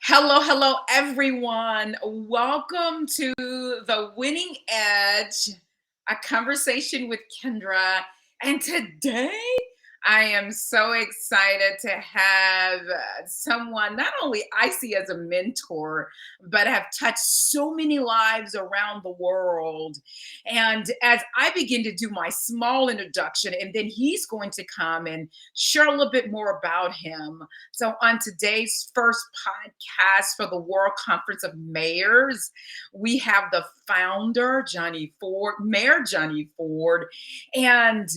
Hello, hello, everyone. Welcome to the Winning Edge, a conversation with Kendra. And today, I am so excited to have someone not only I see as a mentor, but have touched so many lives around the world. And as I begin to do my small introduction, and then he's going to come and share a little bit more about him. So, on today's first podcast for the World Conference of Mayors, we have the founder, Johnny Ford, Mayor Johnny Ford, and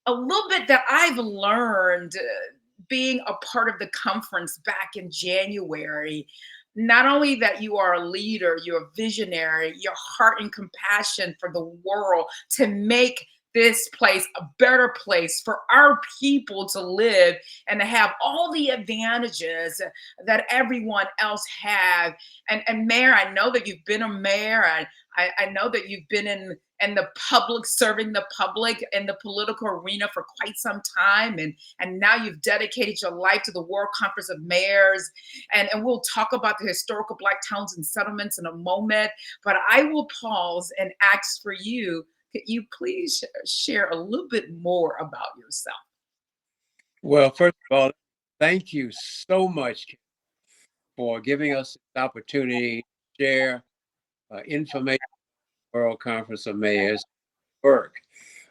a little bit that I've learned being a part of the conference back in January. Not only that you are a leader, you're a visionary, your heart and compassion for the world to make this place a better place for our people to live and to have all the advantages that everyone else have. And Mayor, I know that you've been a mayor. I know that you've been in the public, serving the public in the political arena for quite some time. And now you've dedicated your life to the World Conference of Mayors. And we'll talk about the historical Black towns and settlements in a moment. But I will pause and ask for you, could you please share a little bit more about yourself? Well, first of all, thank you so much for giving us the opportunity to share information on the World Conference of Mayors work.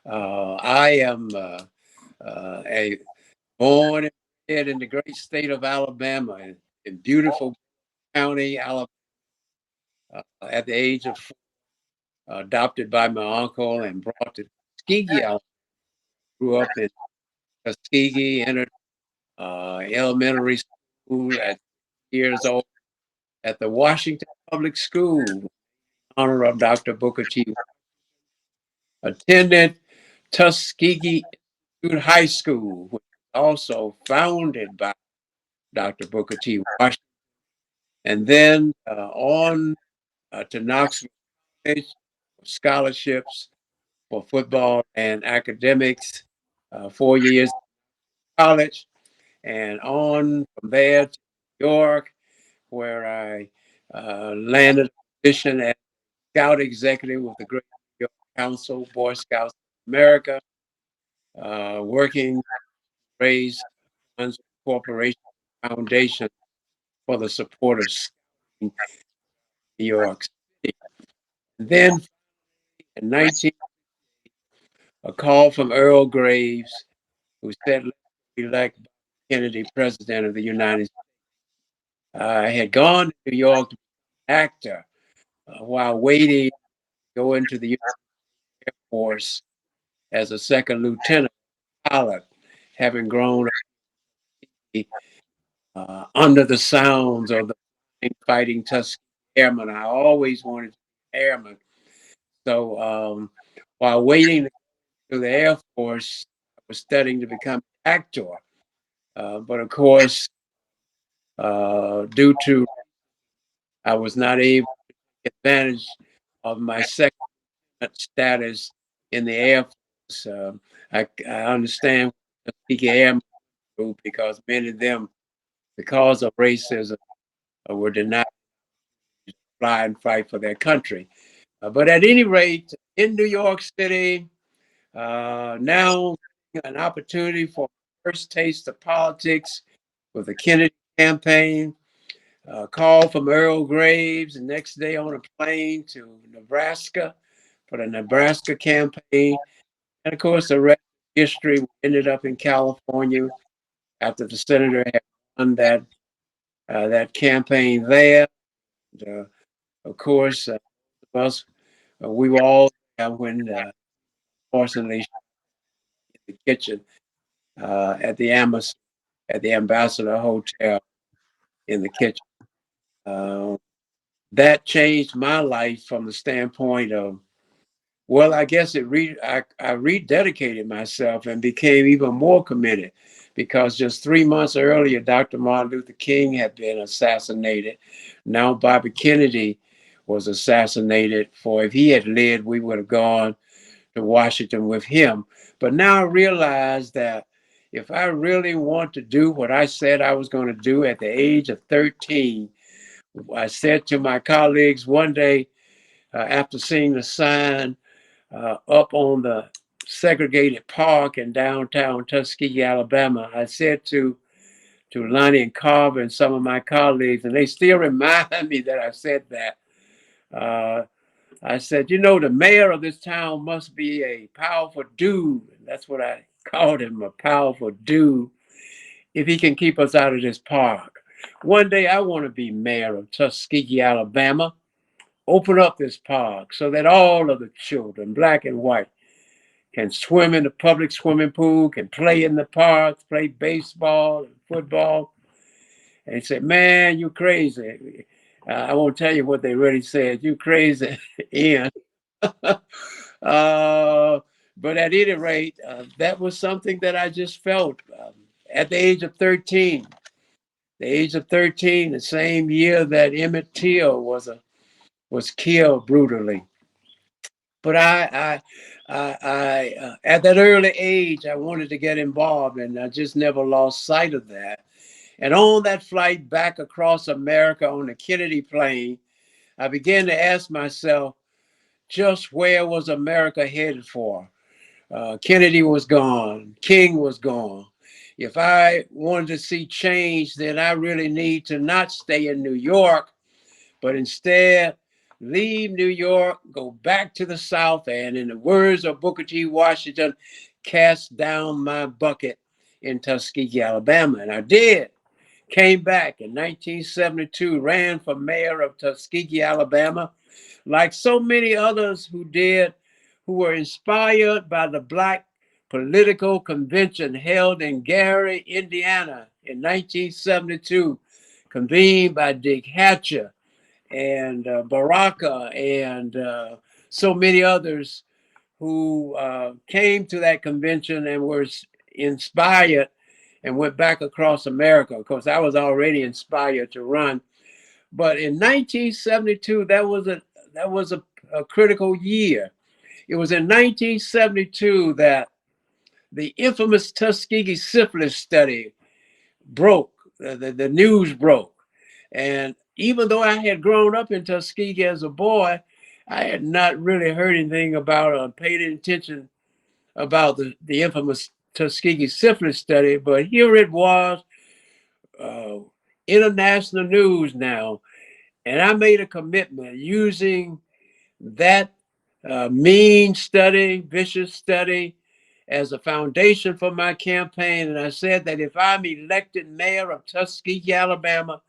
I am a born and bred in the great state of Alabama, in beautiful county, Alabama, at the age of 4, adopted by my uncle and brought to Tuskegee. I grew up in Tuskegee, entered elementary school at years old at the Washington Public School, in honor of Dr. Booker T. Attended Tuskegee Institute High School, which was also founded by Dr. Booker T. Washington, and then on to Knoxville College for scholarships for football and academics, 4 years college, and on from there to New York, where I landed a position as Scout Executive with the Great New York Council, Boy Scouts of America, working to raise funds for the Corporation Foundation for the support of Scouting in New York City. And then in 19, a call from Earl Graves, who said, "Let's elect Kennedy president of the United States." I had gone to New York to be an actor while waiting to go into the Air Force as a second lieutenant pilot, having grown up under the sounds of the fighting Tuskegee Airmen. I always wanted to be an airman. So while waiting to go to the Air Force, I was studying to become an actor. But of course, due to I was not able to take advantage of my second status in the Air Force. I understand the Tuskegee Airmen group because many of them, because of racism, were denied to fly and fight for their country. But at any rate, in New York City, now an opportunity for first taste of politics with the Kennedy campaign. Call from Earl Graves the next day on a plane to Nebraska for the Nebraska campaign. And of course, the rest of history, we ended up in California after the senator had won that campaign there. And, of course, us, we were all there when, fortunately, in the kitchen at the Ambassador Hotel in the kitchen. Uh, that changed my life from the standpoint of, well, I guess I rededicated myself and became even more committed because just 3 months earlier, Dr. Martin Luther King had been assassinated. Now Bobby Kennedy was assassinated. For if he had lived, we would have gone to Washington with him. But now I realize that if I really want to do what I said I was going to do at the age of 13, I said to my colleagues one day, after seeing the sign up on the segregated park in downtown Tuskegee, Alabama, I said to Lonnie and Carver and some of my colleagues, and they still remind me that I said that. Uh, I said, the mayor of this town must be a powerful dude. That's what I called him, a powerful dude, if he can keep us out of this park. One day I want to be mayor of Tuskegee, Alabama. Open up this park so that all of the children, black and white, can swim in the public swimming pool, can play in the parks, play baseball and football. And he said, man, you crazy. I won't tell you what they really said. You crazy, Ian. But at any rate, that was something that I just felt at the age of 13. The age of 13, the same year that Emmett Till was killed brutally. But at that early age, I wanted to get involved, and I just never lost sight of that. And on that flight back across America on the Kennedy plane, I began to ask myself, just where was America headed for? Kennedy was gone. King was gone. If I wanted to see change, then I really need to not stay in New York, but instead leave New York, go back to the South, and in the words of Booker T. Washington, cast down my bucket in Tuskegee, Alabama. And I did. Came back in 1972, ran for mayor of Tuskegee, Alabama, like so many others who did, who were inspired by the Black political convention held in Gary, Indiana in 1972, convened by Dick Hatcher and Baraka and so many others who came to that convention and were inspired and went back across America. Of course, I was already inspired to run. But in 1972, that was a critical year. It was in 1972 that the infamous Tuskegee syphilis study broke. The news broke. And even though I had grown up in Tuskegee as a boy, I had not really heard anything about or paid attention about the infamous Tuskegee syphilis study. But here it was, uh, international news now. And I made a commitment using that mean study, vicious study, as a foundation for my campaign. And I said that if I'm elected mayor of Tuskegee, Alabama,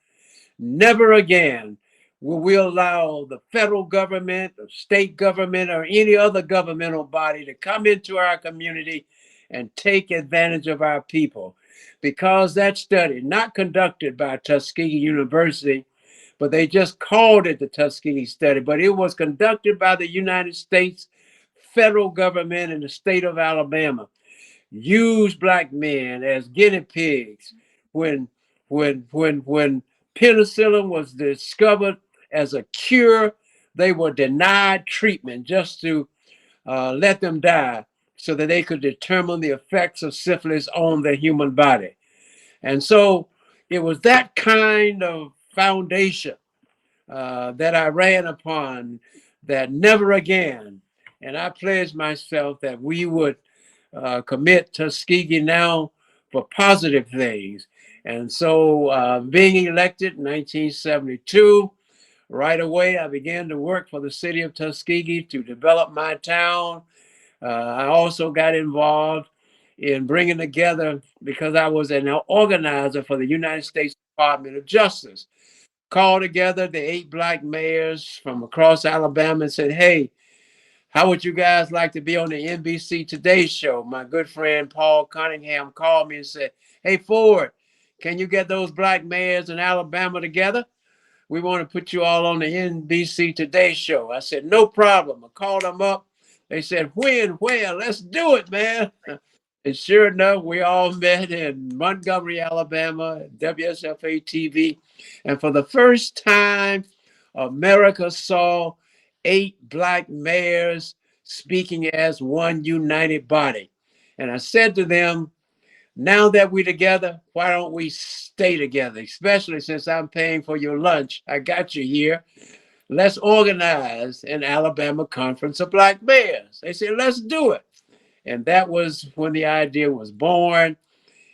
never again will we allow the federal government, the state government, or any other governmental body to come into our community and take advantage of our people. Because that study, not conducted by Tuskegee University, but they just called it the Tuskegee study, but it was conducted by the United States federal government in the state of Alabama, used black men as guinea pigs when when penicillin was discovered as a cure. They were denied treatment just to let them die so that they could determine the effects of syphilis on the human body. And so it was that kind of foundation that I ran upon, that never again. And I pledged myself that we would commit Tuskegee now for positive things. And so, being elected in 1972, right away I began to work for the city of Tuskegee to develop my town. I also got involved in bringing together, because I was an organizer for the United States Department of Justice, called together the 8 black mayors from across Alabama and said, hey, how would you guys like to be on the NBC Today show? My good friend Paul Cunningham called me and said, hey, Ford, can you get those black mayors in Alabama together? We want to put you all on the NBC Today show. I said, no problem. I called them up. They said, when, where? Let's do it, man. And sure enough, we all met in Montgomery, Alabama, WSFA TV. And for the first time, America saw 8 black mayors speaking as one united body. And I said to them, Now that we're together, why don't we stay together? Especially since I'm paying for your lunch. I got you here. Let's organize an Alabama Conference of Black Mayors. They said, let's do it. And that was when the idea was born.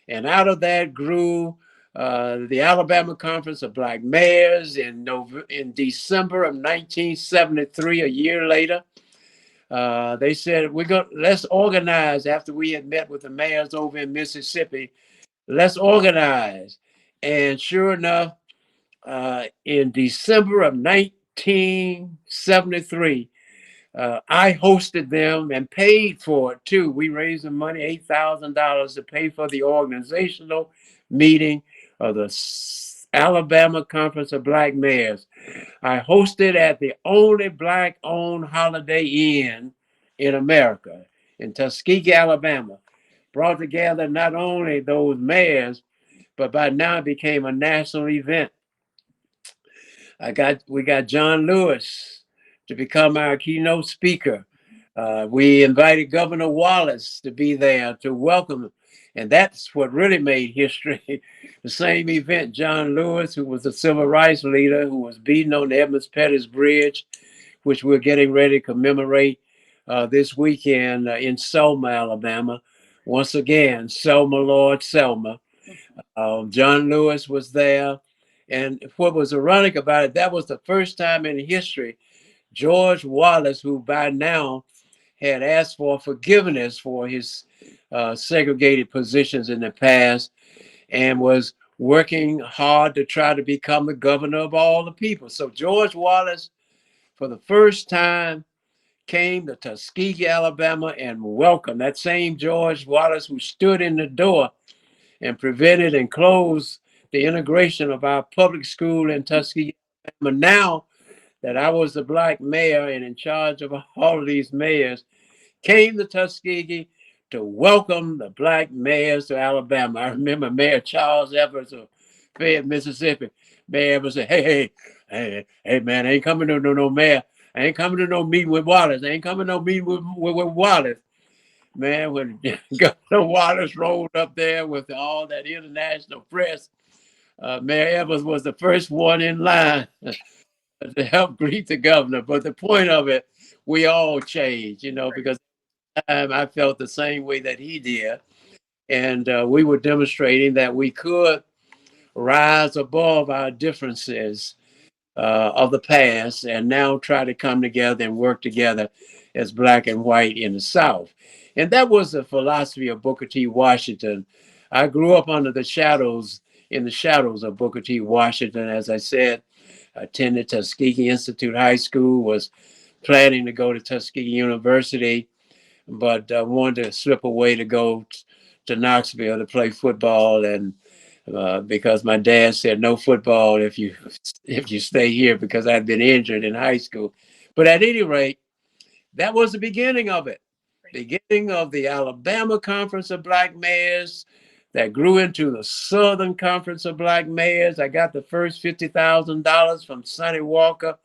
And out of that grew the Alabama Conference of Black Mayors in December of 1973, a year later. They said, let's organize after we had met with the mayors over in Mississippi. Let's organize. And sure enough, in December of 1973, I hosted them and paid for it too. We raised the money, $8,000 to pay for the organizational meeting of the Alabama Conference of Black Mayors. I hosted at the only Black-owned Holiday Inn in America, in Tuskegee, Alabama. Brought together not only those mayors, but by now it became a national event. We got John Lewis to become our keynote speaker. We invited Governor Wallace to be there to welcome him. And that's what really made history. The same event, John Lewis, who was a civil rights leader, who was beaten on the Edmonds Pettus Bridge, which we're getting ready to commemorate this weekend in Selma, Alabama. Once again, Selma, Lord, Selma. John Lewis was there. And what was ironic about it, that was the first time in history George Wallace, who by now had asked for forgiveness for his segregated positions in the past and was working hard to try to become the governor of all the people. So George Wallace, for the first time, came to Tuskegee, Alabama, and welcomed that same George Wallace who stood in the door and prevented and closed the integration of our public school in Tuskegee, Alabama. Now that I was the Black mayor and in charge of all of these mayors, came to Tuskegee to welcome the Black mayors to Alabama. I remember Mayor Charles Evers of Fayette, Mississippi. Mayor Evers said, hey, man, I ain't coming to no mayor. I ain't coming to no meeting with Wallace. I ain't coming to no meeting with Wallace. Man, when Governor Wallace rolled up there with all that international press, Mayor Evers was the first one in line to help greet the governor. But the point of it, we all changed, because at the time I felt the same way that he did. And we were demonstrating that we could rise above our differences of the past and now try to come together and work together as Black and white in the South. And that was the philosophy of Booker T. Washington. I grew up in the shadows of Booker T. Washington. As I said, I attended Tuskegee Institute High School, was planning to go to Tuskegee University, but wanted to slip away to go to Knoxville to play football, and because my dad said no football if you stay here, because I'd been injured in high school. But at any rate, that was the beginning of it. Beginning of the Alabama Conference of Black Mayors that grew into the Southern Conference of Black Mayors. I got the first $50,000 from Sonny Walker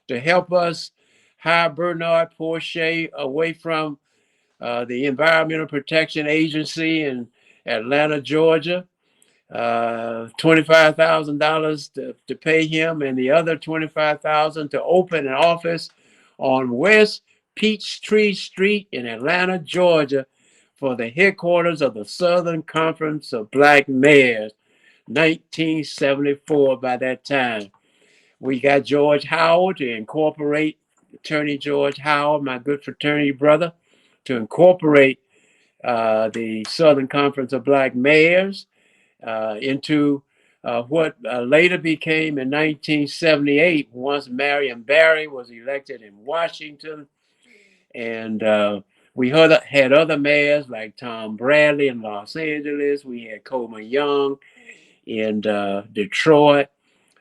to help us hire Bernard Porsche away from the Environmental Protection Agency in Atlanta, Georgia. $25,000 to pay him, and the other $25,000 to open an office on West Peachtree Street in Atlanta, Georgia, for the headquarters of the Southern Conference of Black Mayors. 1974. By that time, we got George Howard to incorporate, Attorney George Howard, my good fraternity brother, to incorporate the Southern Conference of Black Mayors into what later became in 1978, once Marion Barry was elected in Washington. And we had other mayors like Tom Bradley in Los Angeles. We had Coleman Young in Detroit.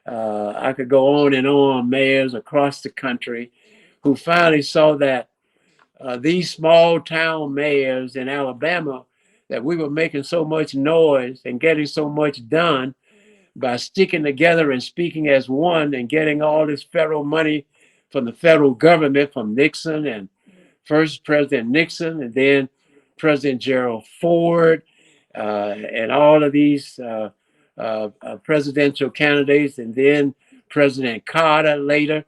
I could go on, mayors across the country who finally saw that these small town mayors in Alabama, that we were making so much noise and getting so much done by sticking together and speaking as one and getting all this federal money from the federal government, from Nixon and first President Nixon and then President Gerald Ford. and all of these presidential candidates, and then President Carter later.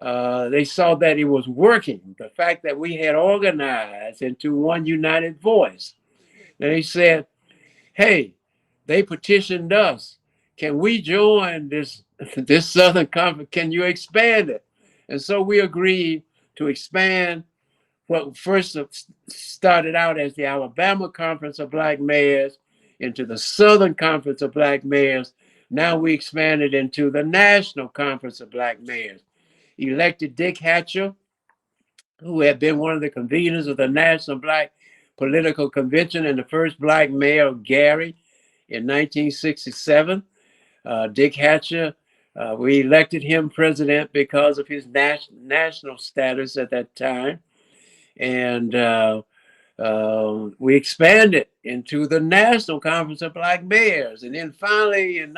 They saw that it was working. The fact that we had organized into one united voice. And they said, hey, they petitioned us. Can we join this Southern Conference? Can you expand it? And so we agreed to expand what first started out as the Alabama Conference of Black Mayors into the Southern Conference of Black Mayors. Now we expanded into the National Conference of Black Mayors. Elected Dick Hatcher, who had been one of the conveners of the National Black Political Convention and the first Black mayor of Gary in 1967. Dick Hatcher, we elected him president because of his national status at that time. And we expanded into the National Conference of Black Mayors. And then finally in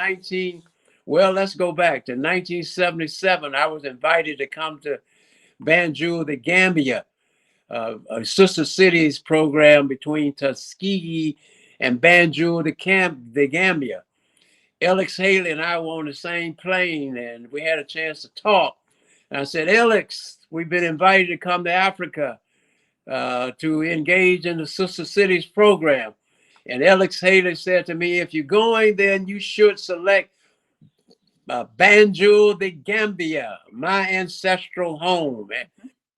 let's go back to 1977, I was invited to come to Banjul, the Gambia, a sister cities program between Tuskegee and Banjul, the Gambia. Alex Haley and I were on the same plane, and we had a chance to talk. And I said, Alex, we've been invited to come to Africa to engage in the Sister Cities program. And Alex Haley said to me, if you're going, then you should select Banjul, the Gambia, my ancestral home.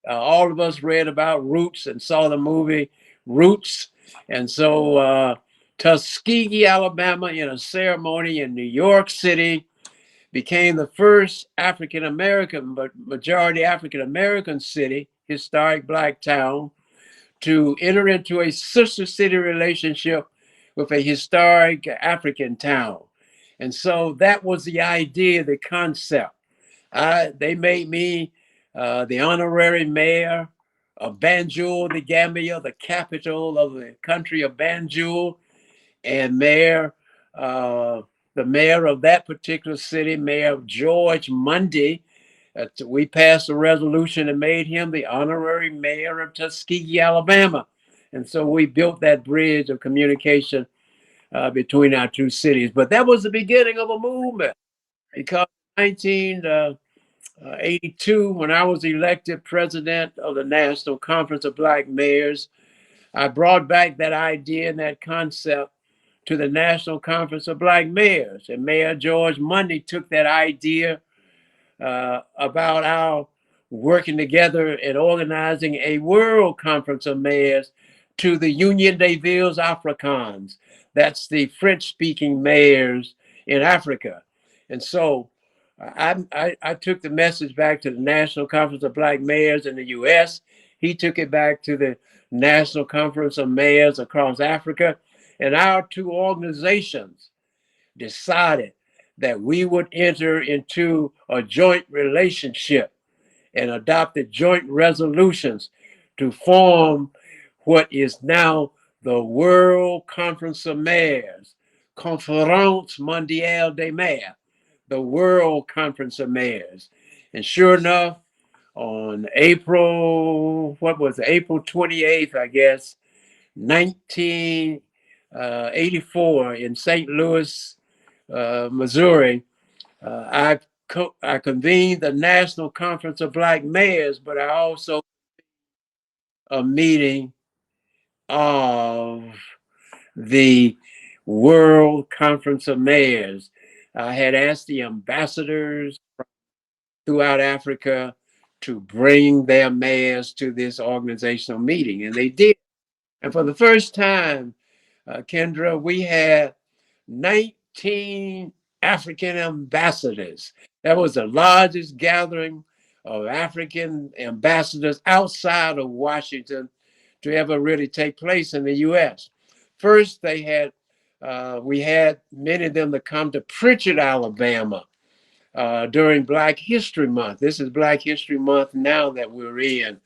All of us read about Roots and saw the movie Roots. And so Tuskegee, Alabama, in a ceremony in New York City, became the first African American, but majority African American city, historic Black town, to enter into a sister city relationship with a historic African town. And so that was the idea, the concept. They made me the honorary mayor of Banjul, the Gambia, the capital of the country of Banjul, and the mayor of that particular city, Mayor George Mundy. We passed a resolution and made him the honorary mayor of Tuskegee, Alabama. And so we built that bridge of communication between our two cities. But that was the beginning of a movement, because in 1982, when I was elected president of the National Conference of Black Mayors, I brought back that idea and that concept to the National Conference of Black Mayors. And Mayor George Mundy took that idea about our working together and organizing a world conference of mayors to the Union des Villes Africaines. That's the French-speaking mayors in Africa. And so I took the message back to the National Conference of Black Mayors in the U.S. He took it back to the National Conference of Mayors across Africa. And our two organizations decided that we would enter into a joint relationship and adopted joint resolutions to form what is now the World Conference of Mayors, Conférence Mondiale des Maires, the World Conference of Mayors. And sure enough, on April 28th, I guess, 1984 in St. Louis, Missouri, I convened the National Conference of Black Mayors, but I also a meeting of the World Conference of Mayors. I had asked the ambassadors throughout Africa to bring their mayors to this organizational meeting, and they did. And for the first time, Kendra, we had 19 African ambassadors. That was the largest gathering of African ambassadors outside of Washington to ever really take place in the U.S. First, we had many of them to come to Pritchard, Alabama, during Black History Month. This is Black History Month now that we're in.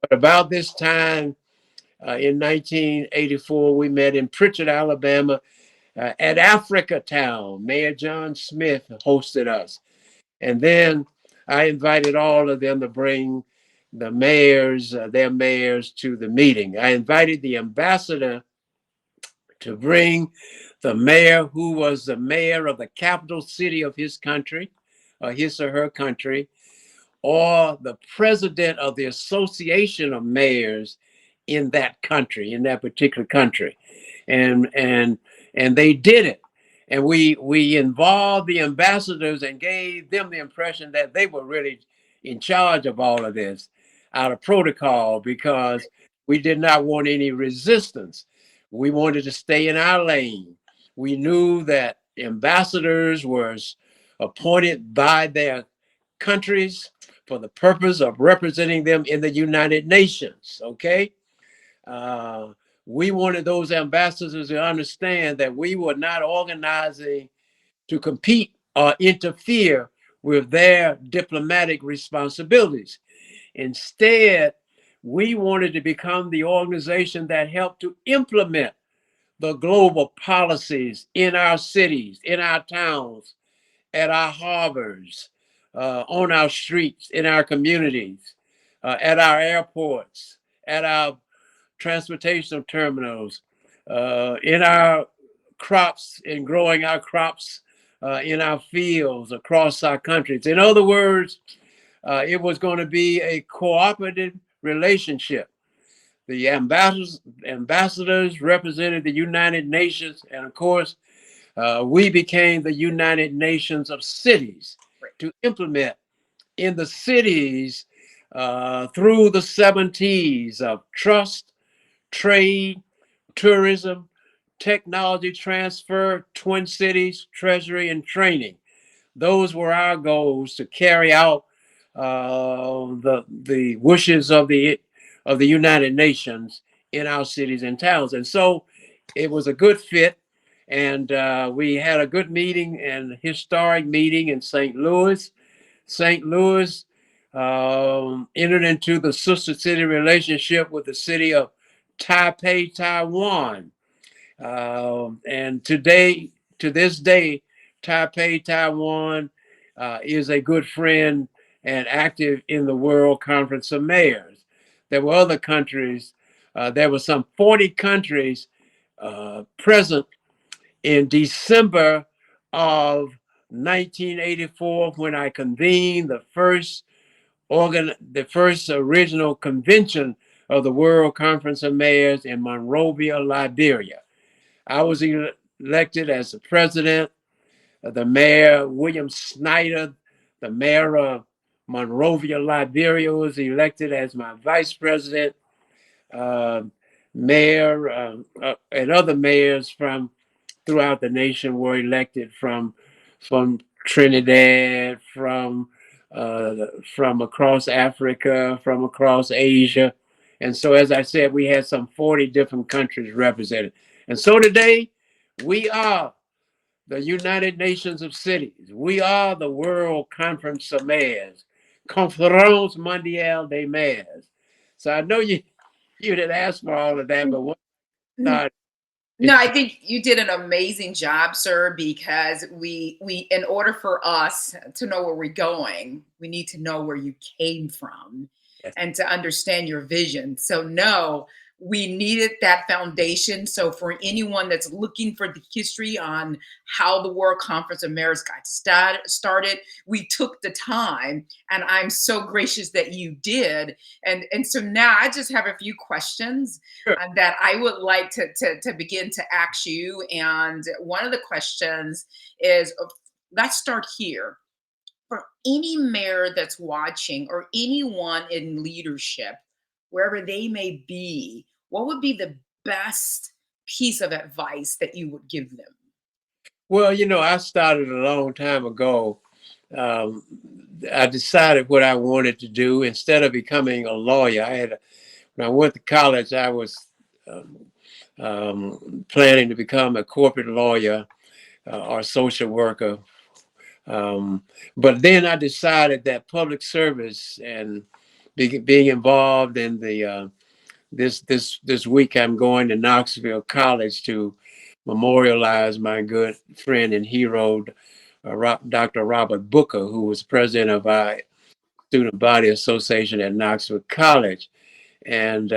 But about this time, in 1984, we met in Pritchard, Alabama, at Africa Town. Mayor John Smith hosted us. And then I invited all of them to bring the mayors, their mayors, to the meeting. I invited the ambassador to bring the mayor who was the mayor of the capital city of his country, or his or her country, or the president of the association of mayors in that country, in that particular country. And they did it. And we involved the ambassadors and gave them the impression that they were really in charge of all of this out of protocol, because we did not want any resistance. We wanted to stay in our lane. We knew that ambassadors were appointed by their countries for the purpose of representing them in the United Nations. Okay. Uh, we wanted those ambassadors to understand that we were not organizing to compete or interfere with their diplomatic responsibilities. Instead, we wanted to become the organization that helped to implement the global policies in our cities, in our towns, at our harbors, on our streets, in our communities, at our airports, at our transportation terminals, in our crops, in growing our crops in our fields across our countries. In other words, it was going to be a cooperative relationship. The ambassadors represented the United Nations, and of course, we became the United Nations of cities to implement in the cities through the 7 T's of trust, trade, tourism, technology transfer, Twin Cities, treasury, and training. Those were our goals to carry out the wishes of the United Nations in our cities and towns. And so it was a good fit. And we had a good meeting and historic meeting in St. Louis. St. Louis entered into the sister city relationship with the city of Taipei, Taiwan. And today, to this day, Taipei, Taiwan is a good friend and active in the World Conference of Mayors. There were other countries, there were some 40 countries present in December of 1984 when I convened the first original convention of the World Conference of Mayors in Monrovia, Liberia. I was elected as the president. The mayor, William Snyder, the mayor of Monrovia, Liberia, was elected as my vice president. Mayor and other mayors from throughout the nation were elected from Trinidad, from across Africa, from across Asia. And so, as I said, we had some 40 different countries represented. And so today, we are the United Nations of Cities. We are the World Conference of Mayors, Conférence Mondiale des Mayors. So I know you didn't ask for all of that, but what I No, I think you did an amazing job, sir, because we in order for us to know where we're going, we need to know where you came from yes, and to understand your vision. So no, we needed that foundation. So for anyone that's looking for the history on how the World Conference of Mayors got started, we took the time, and I'm so gracious that you did. And so now I just have a few questions sure. that I would like to begin to ask you. And one of the questions is, let's start here. For any mayor that's watching or anyone in leadership, wherever they may be, what would be the best piece of advice that you would give them? Well, I started a long time ago. Um, I decided what I wanted to do instead of becoming a lawyer. When I went to college, I was um, planning to become a corporate lawyer or social worker. But then I decided that public service and being involved in the this week, I'm going to Knoxville College to memorialize my good friend and hero, Dr. Robert Booker, who was president of our student body association at Knoxville College. And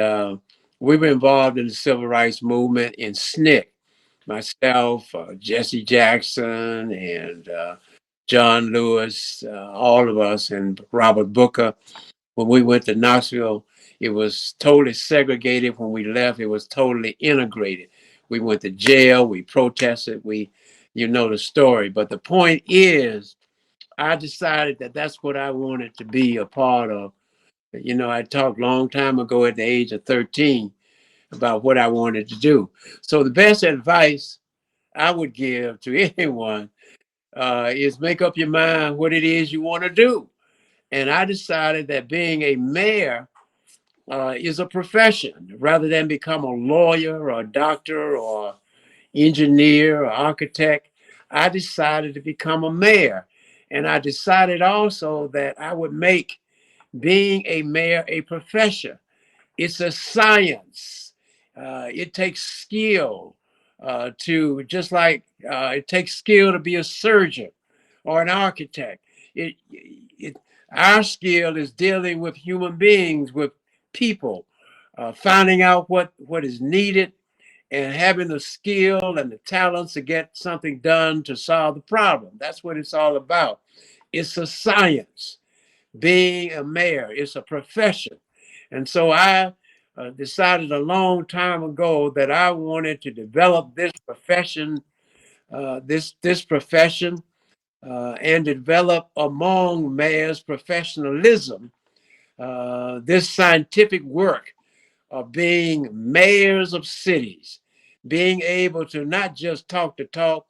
we were involved in the civil rights movement in SNCC. myself, Jesse Jackson, and John Lewis, all of us, and Robert Booker. When we went to Knoxville, it was totally segregated. When we left, it was totally integrated. We went to jail, we protested, you know the story. But the point is, I decided that that's what I wanted to be a part of. You know, I talked a long time ago at the age of 13 about what I wanted to do. So the best advice I would give to anyone is make up your mind what it is you want to do. And I decided that being a mayor is a profession rather than become a lawyer or a doctor or engineer or architect. I decided to become a mayor. And I decided also that I would make being a mayor a profession. It's a science. It takes skill to, just like it takes skill to be a surgeon or an architect. It, our skill is dealing with human beings, with people, finding out what is needed and having the skill and the talents to get something done to solve the problem. That's what it's all about. It's a science. Being a mayor is a profession. And so I decided a long time ago that I wanted to develop this profession, this profession, and develop among mayors professionalism, this scientific work of being mayors of cities, being able to not just talk the talk,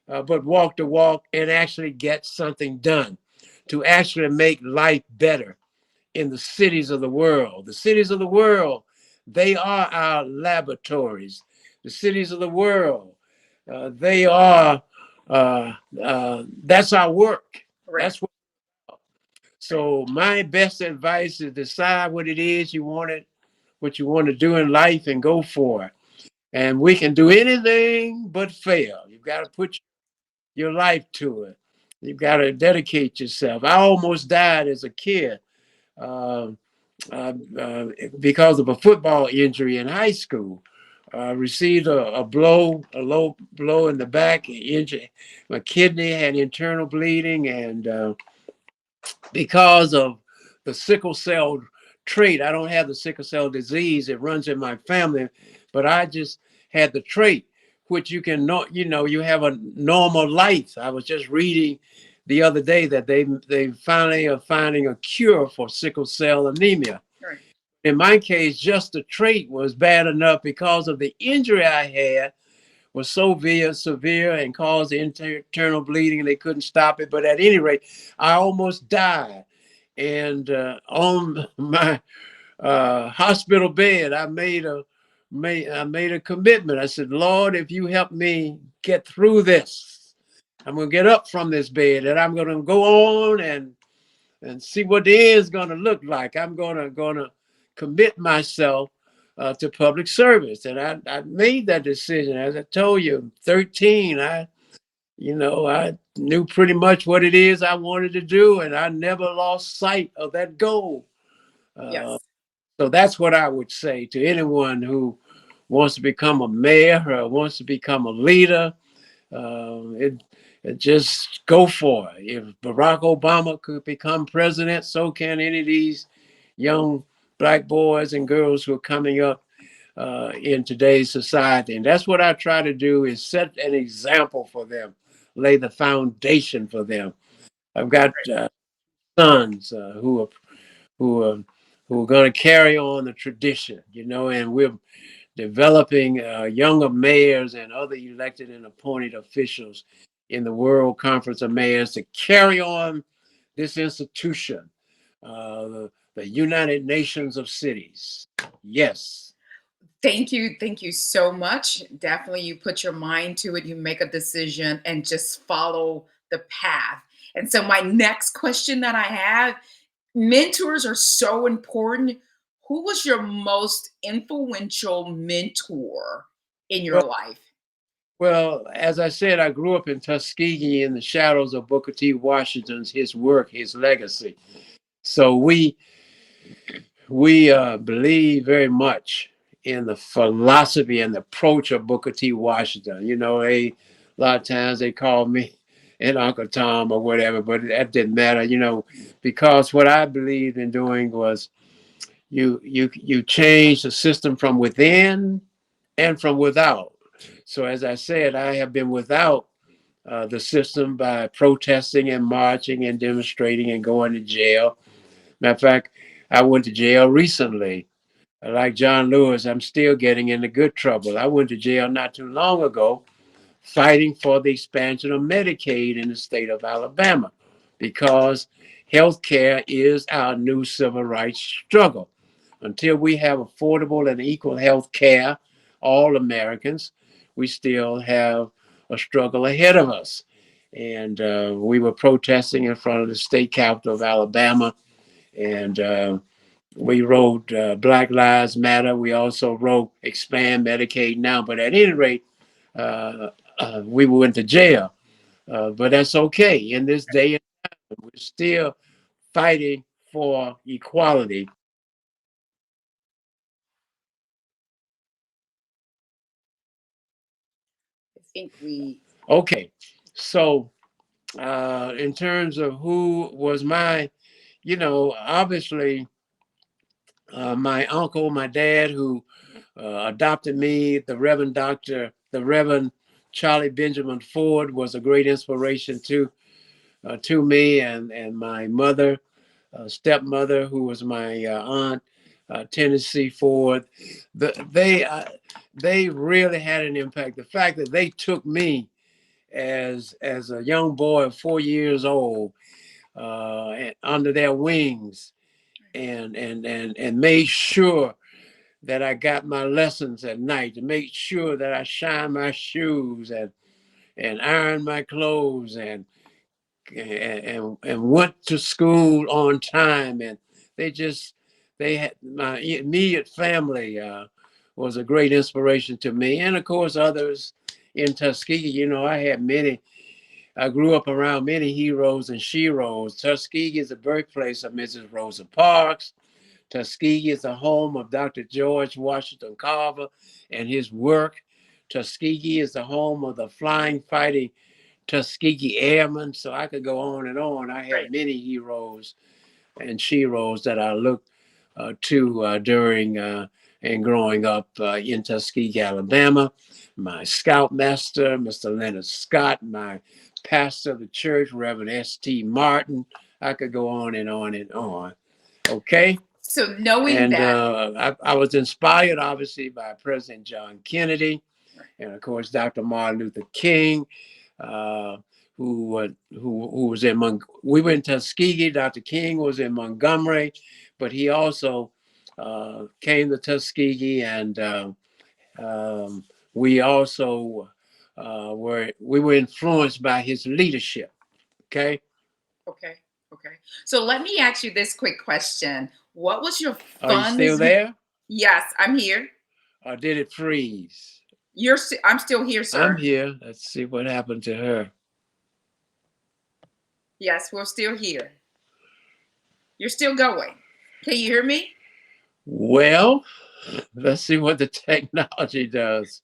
but walk the walk and actually get something done, to actually make life better in the cities of the world. The cities of the world, they are our laboratories. The cities of the world, they are, that's our work. Right. That's what. So my best advice is decide what it is you want it, what you want to do in life, and go for it. And we can do anything but fail. You've got to put your life to it. You've got to dedicate yourself. I almost died as a kid. Uh, uh, uh, because of a football injury in high school. Received a low blow in the back, injury. My kidney had internal bleeding, and because of the sickle cell trait, I don't have the sickle cell disease. It runs in my family, but I just had the trait, which you can know, you have a normal life. I was just reading the other day that they finally are finding a cure for sickle cell anemia. Right. In my case, just the trait was bad enough because of the injury I had was so severe and caused the internal bleeding, and they couldn't stop it. But at any rate, I almost died. And on my hospital bed, I made a commitment. I said, Lord, if you help me get through this, I'm gonna get up from this bed and I'm gonna go on and see what the end is gonna look like. I'm gonna commit myself to public service. And I made that decision. As I told you, 13, I knew pretty much what it is I wanted to do, and I never lost sight of that goal. Uh, Yes. so that's what I would say to anyone who wants to become a mayor or wants to become a leader. It just go for it. If Barack Obama could become president, so can any of these young black boys and girls who are coming up in today's society. And that's what I try to do, is set an example for them, lay the foundation for them. I've got sons who are who are going to carry on the tradition, and we're developing younger mayors and other elected and appointed officials in the World Conference of Mayors to carry on this institution, the United Nations of Cities. Yes. Thank you. Thank you so much. Definitely, you put your mind to it, you make a decision, and just follow the path. And so, my next question that I have, mentors are so important. Who was your most influential mentor in your Well, life? well, as I said, I grew up in Tuskegee in the shadows of Booker T. Washington's his work, his legacy. So we believe very much in the philosophy and the approach of Booker T. Washington. A lot of times they call me and Uncle Tom or whatever, but that didn't matter, because what I believed in doing was you change the system from within and from without. So as I said, I have been without the system by protesting and marching and demonstrating and going to jail. Matter of fact, I went to jail recently. Like John Lewis, I'm still getting into good trouble. I went to jail not too long ago fighting for the expansion of Medicaid in the state of Alabama because health care is our new civil rights struggle. Until we have affordable and equal health care, all Americans, we still have a struggle ahead of us. And we were protesting in front of the state capitol of Alabama, and we wrote Black Lives Matter. We also wrote Expand Medicaid Now. But at any rate, uh, we went to jail. But that's okay. In this day and time, we're still fighting for equality. I think we. Okay. So, in terms of who was obviously my uncle, my dad, who adopted me, the Reverend Charlie Benjamin Ford, was a great inspiration to me, and my mother, stepmother, who was my aunt, Tennessee Ford. They really had an impact. The fact that they took me as a young boy of 4 years old and under their wings and made sure that I got my lessons at night, to make sure that I shine my shoes and iron my clothes and went to school on time. And they just they had my immediate family was a great inspiration to me, and of course others in Tuskegee. I grew up around many heroes and sheroes. Tuskegee is the birthplace of Mrs. Rosa Parks. Tuskegee is the home of Dr. George Washington Carver and his work. Tuskegee is the home of the flying, fighting Tuskegee Airmen. So I could go on and on. I had many heroes and sheroes that I looked to during and growing up in Tuskegee, Alabama. My scoutmaster, Mr. Leonard Scott, my pastor of the church, Reverend S.T. Martin. I could go on and on and on. Okay. So knowing And that, I was inspired, obviously, by President John Kennedy, and of course, Dr. Martin Luther King, uh, who was in we were in Tuskegee. Dr. King was in Montgomery, but he also came to Tuskegee, and we also we were influenced by his leadership. Okay. okay, okay. So let me ask you this quick question: what was your Are you still funnest? there, Yes, I'm here. or did it freeze? I'm still here, I'm sir. here. Let's see what happened to her. Yes, we're still here. You're still going. Can you hear me? Well, let's see what the technology does.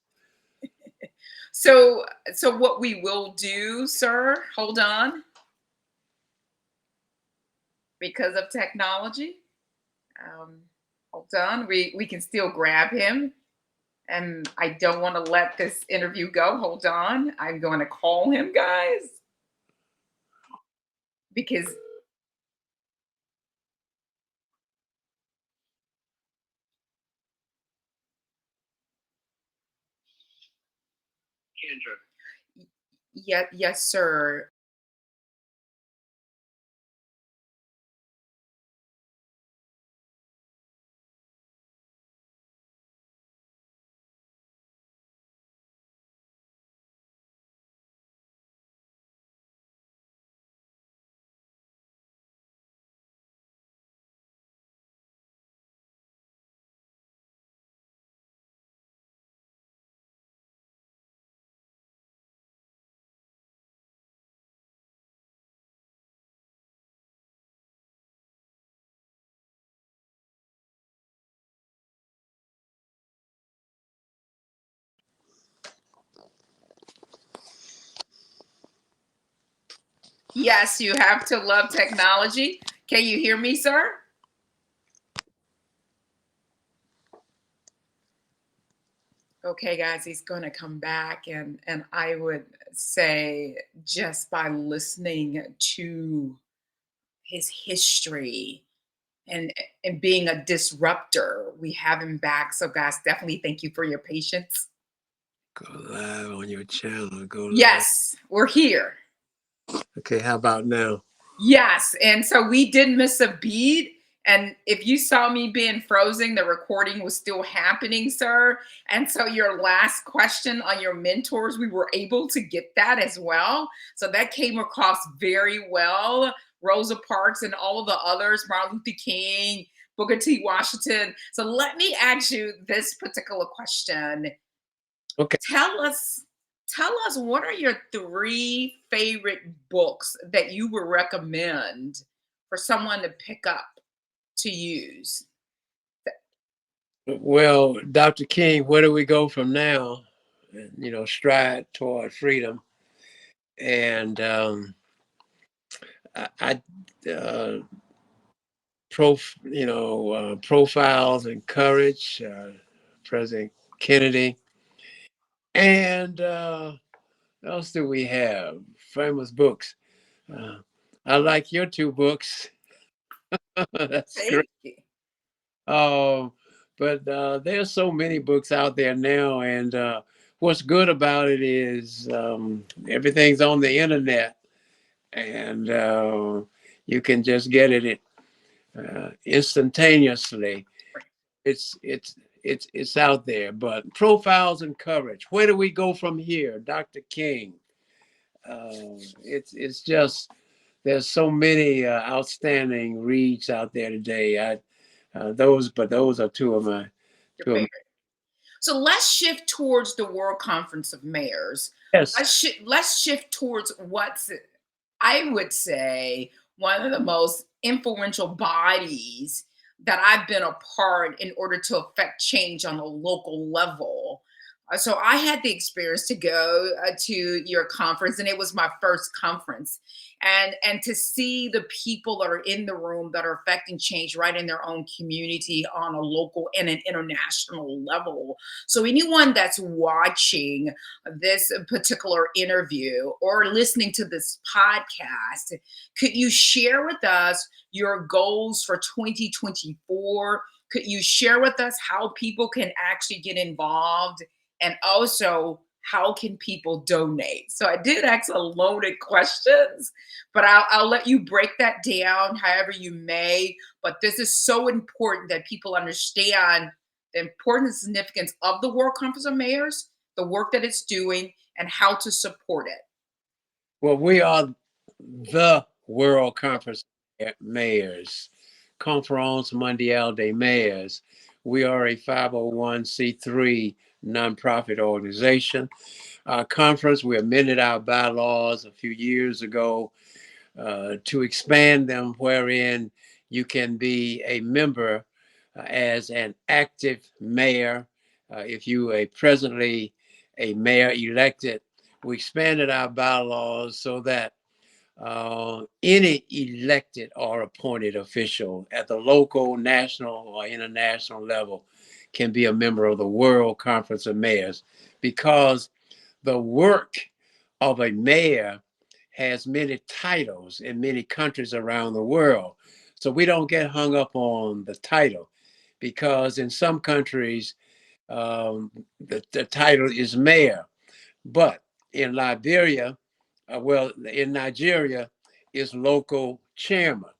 So, so what we will do, sir? Hold on, because of technology. Um, Hold on. We can still grab him, and I don't want to let this interview go. Hold on. I'm going to call him, guys, because Kendra. yeah, yes, sir. Yes, you have to love technology. Can you hear me, sir? Okay, guys, he's going to come back, and I would say just by listening to his history and and being a disruptor, we have him back. So, guys, definitely thank you for your patience. Go live on your channel. Go live. Yes, we're here. Okay, how about now? Yes, and so we did miss a beat. And if you saw me being frozen, the recording was still happening, sir. And so your last question on your mentors, we were able to get that as well. So that came across very well. Rosa Parks and all of the others, Martin Luther King, Booker T. Washington. So let me ask you this particular question. Okay. Tell us tell us what are your 3 favorite books that you would recommend for someone to pick up to use? Well, Dr. King, where do we go from now? You know, stride toward freedom. And I profiles and courage, President Kennedy. And what else do we have? Famous books. Uh, I like your 2 books. That's great. Thank you. Oh, but there's so many books out there now, and what's good about it is everything's on the internet, and you can just get it instantaneously. It's it's it's out there. But profiles and courage. Where do we go from here, Dr. King? It's just there's so many outstanding reads out there today. Those are two of my Your two of my favorite. So let's shift towards the World Conference of Mayors. yes. Let's shift towards what's I would say one of the most influential bodies that I've been a part in order to affect change on a local level. So I had the experience to go to your conference, and it was my first conference, and to see the people that are in the room that are affecting change right in their own community on a local and an international level. So anyone that's watching this particular interview or listening to this podcast, could you share with us your goals for 2024? Could you share with us how people can actually get involved? And also, how can people donate? So I did ask a loaded questions, but I'll let you break that down however you may. But this is so important that people understand the importance and significance of the World Conference of Mayors, the work that it's doing, and how to support it. Well, we are the World Conference of Mayors, Conference Mondiale des Mayors. We are a 501c3 nonprofit organization. Our conference, we amended our bylaws a few years ago to expand them, wherein you can be a member as an active mayor. If you are presently a mayor elected, we expanded our bylaws so that any elected or appointed official at the local, national, or international level can be a member of the World Conference of Mayors, because the work of a mayor has many titles in many countries around the world. So we don't get hung up on the title, because in some countries, the title is mayor. But in Liberia, in Nigeria, is local chairman.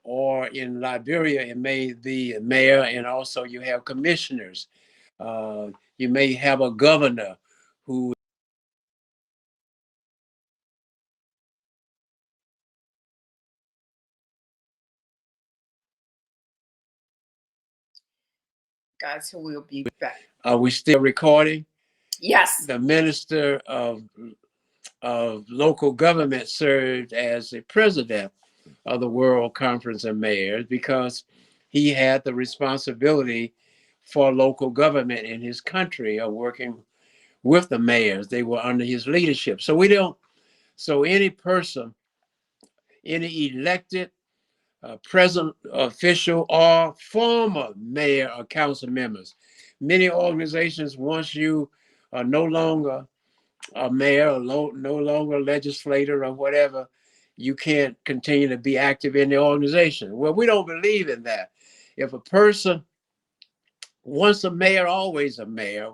Or in Liberia, it may be mayor, and also you have commissioners. You may have a governor who Guys, who will be back. are we still recording? Yes. The minister of local government served as the president of the World Conference of Mayors, because he had the responsibility for local government in his country of working with the mayors. They were under his leadership. So any person any elected, present official, or former mayor or council members. Many organizations, once you are no longer a mayor or no longer a legislator or whatever, you can't continue to be active in the organization. Well, we don't believe in that. If a person, once a mayor, always a mayor,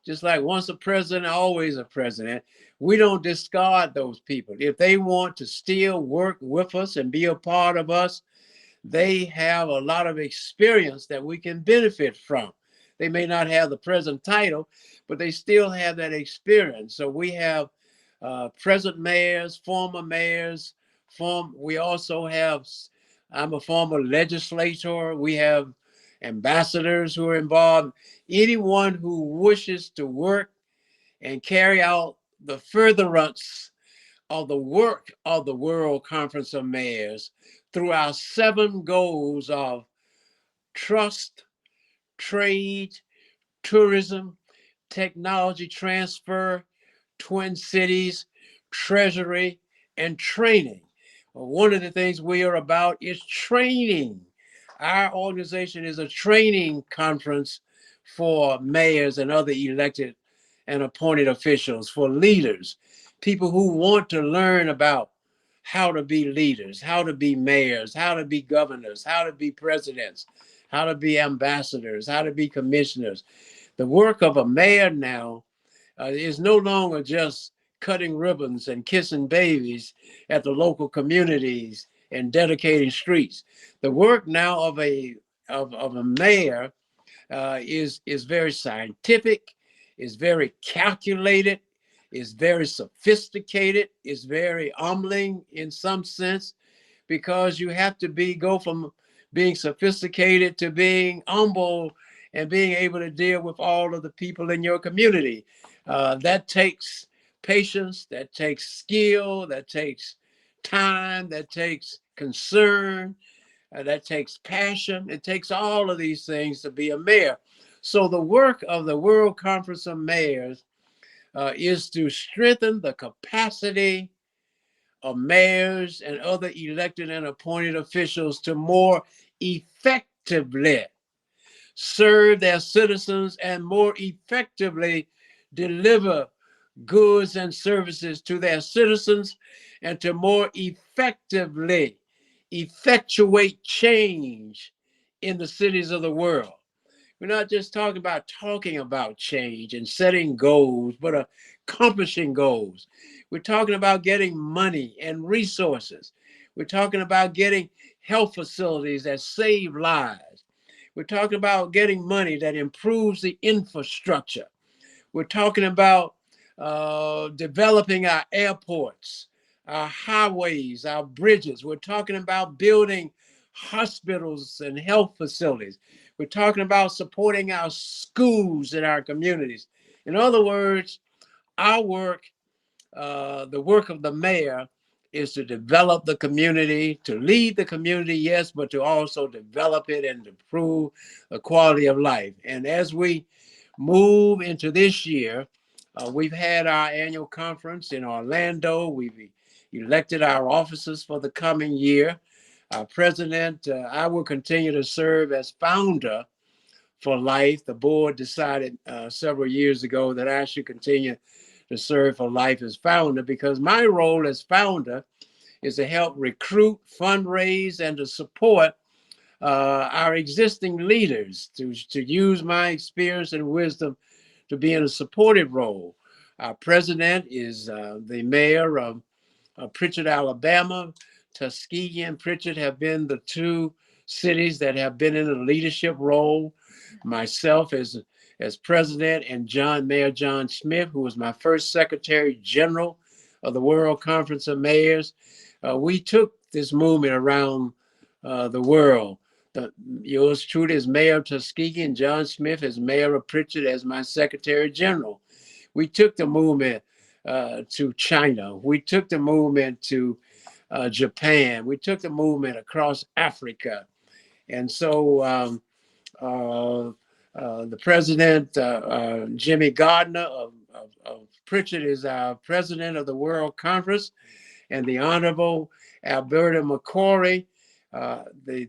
just like once a president, always a president, we don't discard those people. If they want to still work with us and be a part of us, they have a lot of experience that we can benefit from. They may not have the present title, but they still have that experience. So we have present mayors, former mayors, we also have, I'm a former legislator. We have ambassadors who are involved. Anyone who wishes to work and carry out the furtherance of the work of the World Conference of Mayors through our 7 goals of trust, trade, tourism, technology transfer, Twin Cities, treasury, and training. One of the things we are about is training. Our organization is a training conference for mayors and other elected and appointed officials, for leaders, people who want to learn about how to be leaders, how to be mayors, how to be governors, how to be presidents, how to be ambassadors, how to be commissioners. The work of a mayor now is no longer just cutting ribbons and kissing babies at the local communities and dedicating streets. The work now of a mayor is very scientific, is very calculated, is very sophisticated, is very humbling in some sense, because you have to go from being sophisticated to being humble and being able to deal with all of the people in your community. That takes patience, that takes skill, that takes time, that takes concern, that takes passion. It takes all of these things to be a mayor. So the work of the World Conference of Mayors is to strengthen the capacity of mayors and other elected and appointed officials to more effectively serve their citizens and more effectively deliver goods and services to their citizens, and to more effectively effectuate change in the cities of the world. We're not just talking about change and setting goals, but accomplishing goals. We're talking about getting money and resources. We're talking about getting health facilities that save lives. We're talking about getting money that improves the infrastructure. We're talking about developing our airports, our highways, our bridges. We're talking about building hospitals and health facilities. We're talking about supporting our schools in our communities. In other words, our work, the work of the mayor, is to develop the community, to lead the community, yes, but to also develop it and improve the quality of life. And as we move into this year, we've had our annual conference in Orlando. We've elected our officers for the coming year. Our president, I will continue to serve as founder for life. The board decided several years ago that I should continue to serve for life as founder, because my role as founder is to help recruit, fundraise, and to support our existing leaders, to use my experience and wisdom to be in a supportive role. Our president is the mayor of Pritchard, Alabama. Tuskegee and Pritchard have been the 2 cities that have been in a leadership role. Myself as president, and Mayor John Smith, who was my first Secretary General of the World Conference of Mayors. We took this movement around the world. Yours truly is Mayor of Tuskegee, and John Smith is Mayor of Pritchard as my Secretary General. We took the movement to China. We took the movement to Japan. We took the movement across Africa. And so the president, Jimmy Gardner of Pritchard, is our president of the World Conference, and the Honorable Alberta McCory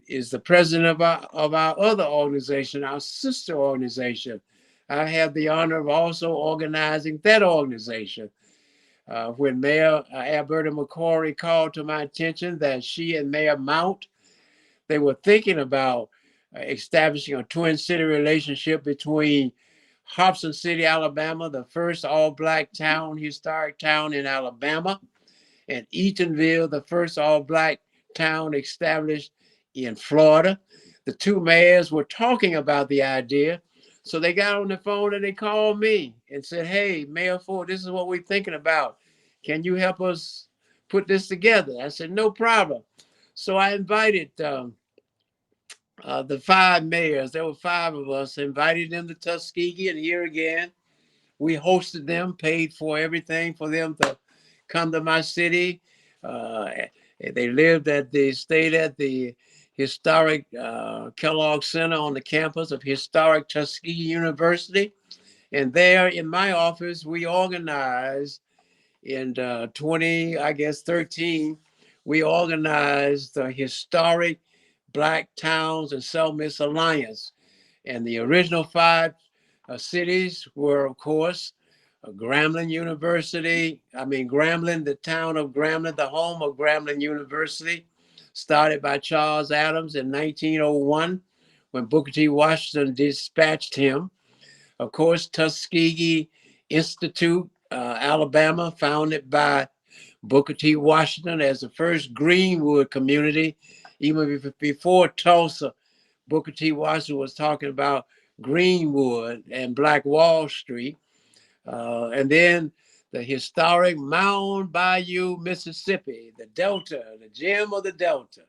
is the president of our other organization, our sister organization. I have the honor of also organizing that organization. When Mayor Alberta McCory called to my attention that she and Mayor Mount, they were thinking about establishing a twin city relationship between Hobson City, Alabama, the first all black town, historic town in Alabama, and Eatonville, the first all black town established in Florida. The two mayors were talking about the idea. So they got on the phone and they called me and said, "Hey, Mayor Ford, this is what we're thinking about. Can you help us put this together?" I said, "No problem." So I invited the five mayors. There were five of us, invited them to Tuskegee, and here again, we hosted them, paid for everything for them to come to my city. Uh, they stayed at the historic Kellogg Center on the campus of historic Tuskegee University. And there in my office, we organized in 20, I guess 13, we organized the historic Black Towns and Settlements Alliance. And the original five cities were, of course, Grambling University. Grambling, the town of Grambling, the home of Grambling University, started by Charles Adams in 1901 when Booker T. Washington dispatched him. Of course, Tuskegee Institute, Alabama, founded by Booker T. Washington as the first Greenwood community, even before Tulsa. Booker T. Washington was talking about Greenwood and Black Wall Street. And then the historic Mound Bayou, Mississippi, the Delta, the gem of the Delta.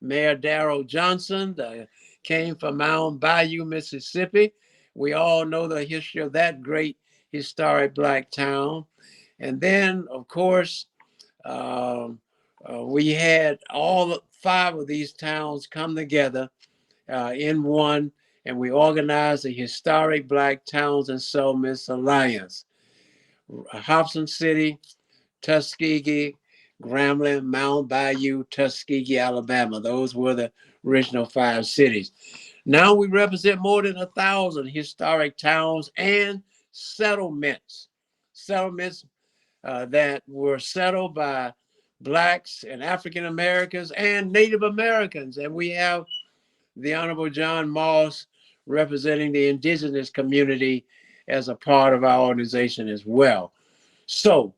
Mayor Darrell Johnson came from Mound Bayou, Mississippi. We all know the history of that great historic Black town. And then, of course, we had all five of these towns come together in one, and we organized the Historic Black Towns and Settlements Alliance. Hobson City, Tuskegee, Grambling, Mound Bayou, Tuskegee, Alabama. Those were the original five cities. Now we represent more than 1,000 historic towns and settlements. Settlements that were settled by Blacks and African Americans and Native Americans. And we have the Honorable John Moss representing the indigenous community as a part of our organization as well. So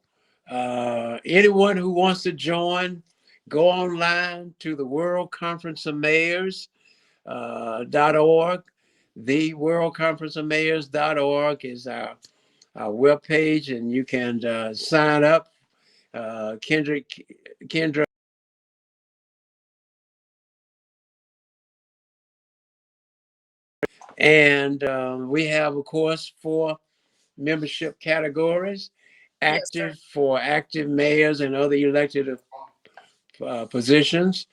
anyone who wants to join, go online to the World Conference of Mayors .org. The World Conference of Mayors.org is our webpage, and you can sign up. Kendra and we have, of course, 4 membership categories: Yes, sir. active for active mayors and other elected positions.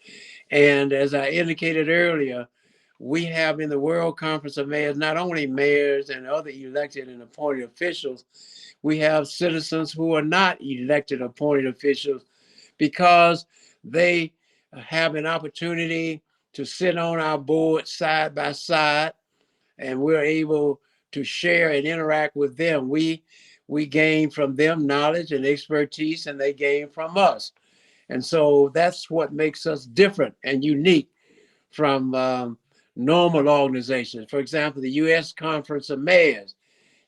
And as I indicated earlier, we have in the World Conference of Mayors not only mayors and other elected and appointed officials, we have citizens who are not elected appointed officials because they have an opportunity to sit on our board side by side, and we're able to share and interact with them. We gain from them knowledge and expertise, and they gain from us. And so that's what makes us different and unique from normal organizations. For example, the U.S. Conference of Mayors,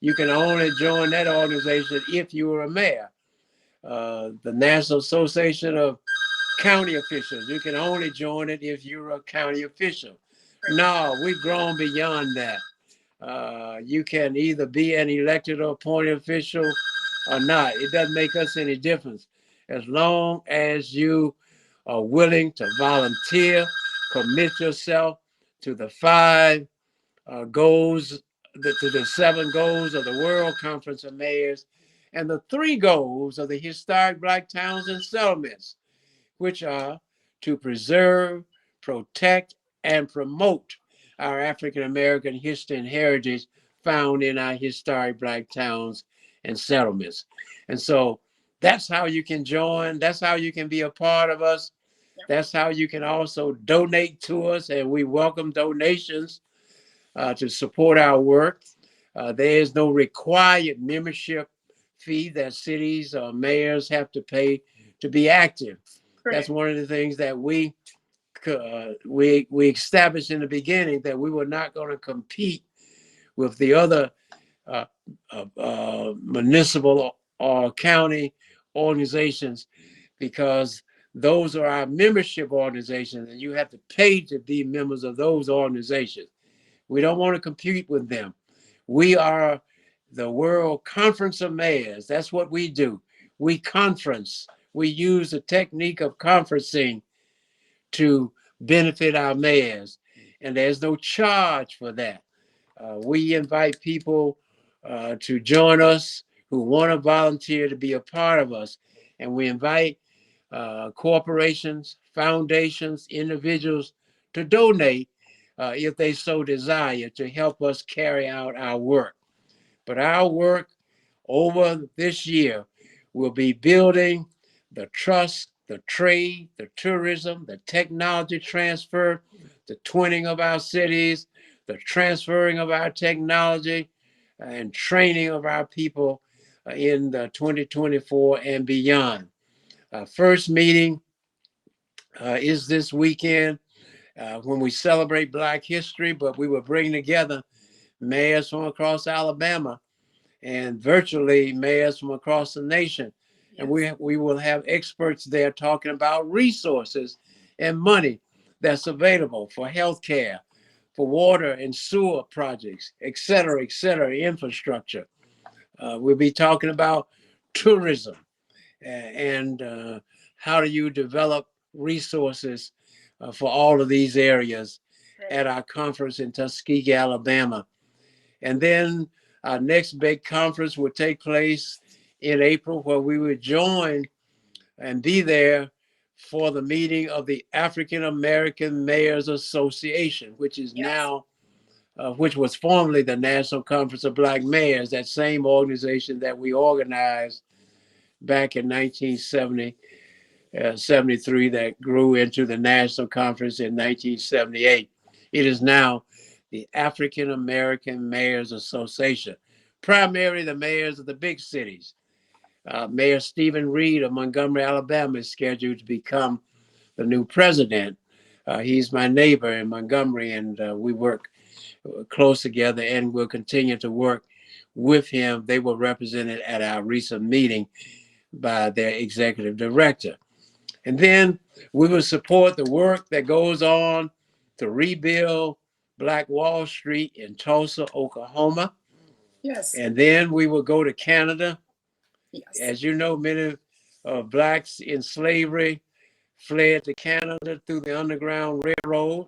you can only join that organization if you were a mayor. The National Association of County Officials, you can only join it if you're a county official. No, we've grown beyond that. You can either be an elected or appointed official or not. It doesn't make us any difference. As long as you are willing to volunteer, commit yourself to the 5 goals, to the 7 goals of the World Conference of Mayors, and the 3 goals of the Historic Black Towns and Settlements, which are to preserve, protect, and promote our African American history and heritage found in our historic Black towns and settlements. And so that's how you can join, that's how you can be a part of us. That's how you can also donate to us, and we welcome donations to support our work. There is no required membership fee that cities or mayors have to pay to be active. That's Correct. one of the things that we established in the beginning, that we were not going to compete with the other uh, municipal or county organizations, because those are our membership organizations, and you have to pay to be members of those organizations. We don't want to compete with them. We are the World Conference of Mayors. That's what we do. We conference. We use the technique of conferencing to benefit our mayors, and there's no charge for that. We invite people to join us who want to volunteer to be a part of us, and we invite corporations, foundations, individuals to donate if they so desire, to help us carry out our work. But our work over this year will be building the trust, the trade, the tourism, the technology transfer, the twinning of our cities, the transferring of our technology, and training of our people in the 2024 and beyond. Our first meeting is this weekend when we celebrate Black History, but we will bring together mayors from across Alabama and virtually mayors from across the nation. And we will have experts there talking about resources and money that's available for healthcare, for water and sewer projects, et cetera, infrastructure. We'll be talking about tourism and how do you develop resources for all of these areas at our conference in Tuskegee, Alabama. And then our next big conference will take place in April, where we will join and be there for the meeting of the African American Mayors Association, which is now, which was formerly the National Conference of Black Mayors, that same organization that we organized back in 1970, 73, that grew into the National Conference in 1978. It is now the African American Mayors Association, primarily the mayors of the big cities. Mayor Stephen Reed of Montgomery, Alabama, is scheduled to become the new president. He's my neighbor in Montgomery, and we work close together, and we'll continue to work with him. They were represented at our recent meeting by their executive director. And then we will support the work that goes on to rebuild Black Wall Street in Tulsa, Oklahoma. Yes. And then we will go to Canada. Yes. As you know, many Blacks in slavery fled to Canada through the Underground Railroad.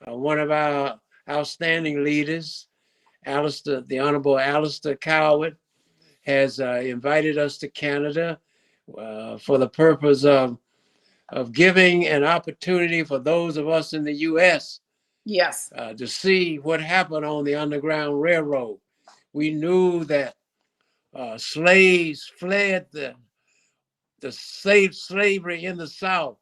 One of our outstanding leaders, the Honorable Alistair Coward, has invited us to Canada for the purpose of giving an opportunity for those of us in the U.S. To see what happened on the Underground Railroad. We knew that slaves fled the slavery in the South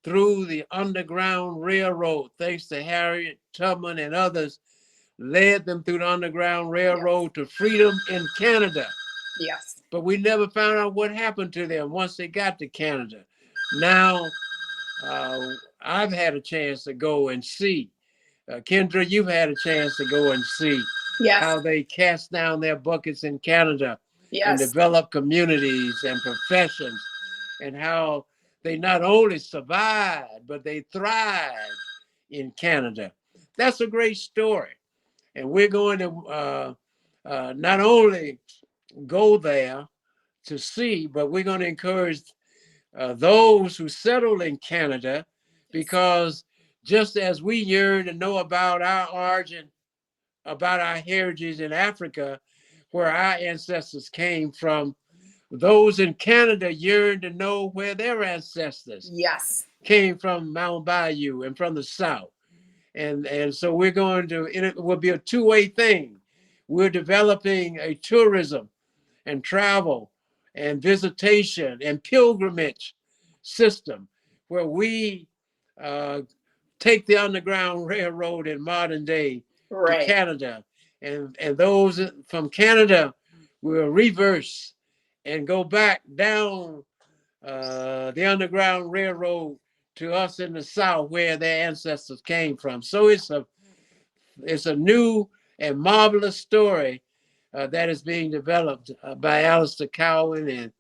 through the Underground Railroad, thanks to Harriet Tubman and others, led them through the Underground Railroad to freedom in Canada. Yes. But we never found out what happened to them once they got to Canada. Now, I've had a chance to go and see. Kendra, you've had a chance to go and see how they cast down their buckets in Canada and develop communities and professions, and how they not only survived, but they thrived in Canada. That's a great story. And we're going to not only go there to see, but we're going to encourage those who settle in Canada, because just as we yearn to know about our origin, about our heritage in Africa, where our ancestors came from, those in Canada yearn to know where their ancestors came from, Mount Bayou and from the South. And so we're going to, it will be a two-way thing. We're developing a tourism and travel and visitation and pilgrimage system where we uh, take the Underground Railroad in modern day to Right. Canada, and those from Canada will reverse and go back down the Underground Railroad to us in the South, where their ancestors came from. So it's a new and marvelous story that is being developed by Alistair Cowan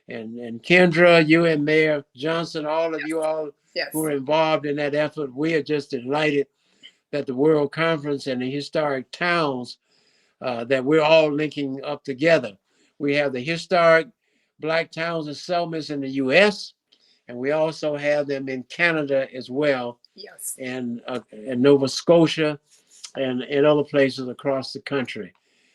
and Kendra, you and Mayor Johnson, all of you all who Yes. are involved in that effort. We are just delighted that the World Conference and the historic towns that we're all linking up together. We have the historic Black towns and settlements in the U.S., and we also have them in Canada as well, Yes. and in Nova Scotia and in other places across the country.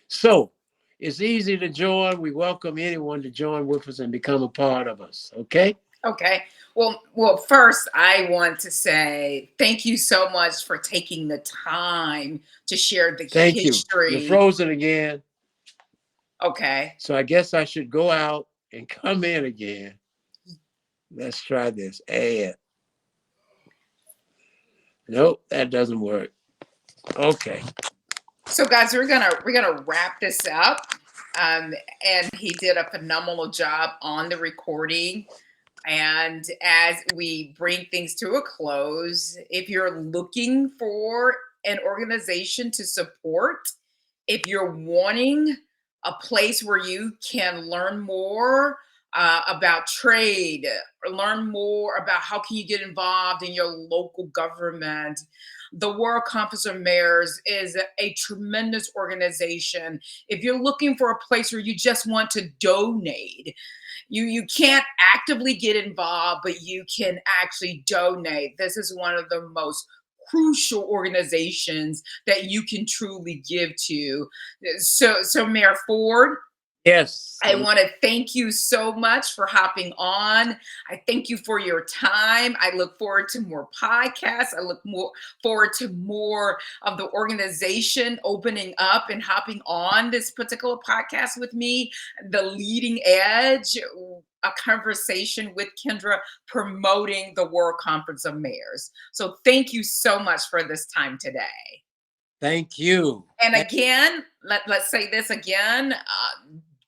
So it's easy to join. We welcome anyone to join with us and become a part of us. Okay? Okay. Well, first I want to say thank you so much for taking the time to share the Thank you. You're history. frozen again. Okay. So I guess I should go out and come in again. Let's try this. Add. Nope, that doesn't work. Okay. So guys, we're gonna wrap this up. And he did a phenomenal job on the recording. And as we bring things to a close, if you're looking for an organization to support, if you're wanting a place where you can learn more about trade, or learn more about how can you get involved in your local government, the World Conference of Mayors is a tremendous organization. If you're looking for a place where you just want to donate, you can't actively get involved, but you can actually donate. This is one of the most crucial organizations that you can truly give to. So Mayor Ford, Yes. I want to thank you so much for hopping on. I thank you for your time. I look forward to more podcasts. I forward to more of the organization opening up and hopping on this particular podcast with me, The Leading Edge, a conversation with Kendra promoting the World Conference of Mayors. So thank you so much for this time today. Thank you. And again, let's say this again.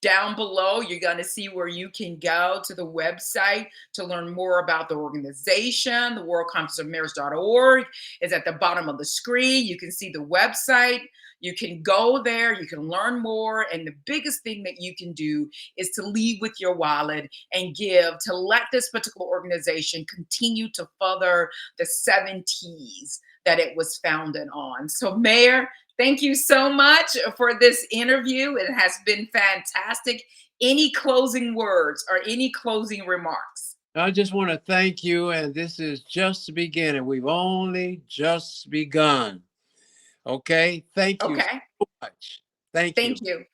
Down below, you're going to see where you can go to the website to learn more about the organization. The World Conference of Mayors.org is at the bottom of the screen. You can see the website. You can go there. You can learn more. And the biggest thing that you can do is to lead with your wallet and give to let this particular organization continue to further the 7 T's that it was founded on. So, Mayor, thank you so much for this interview. It has been fantastic. Any closing words or any closing remarks? I just want to thank you, and this is just the beginning. We've only just begun. Okay? Thank you Okay. so much. Thank Thank you. you.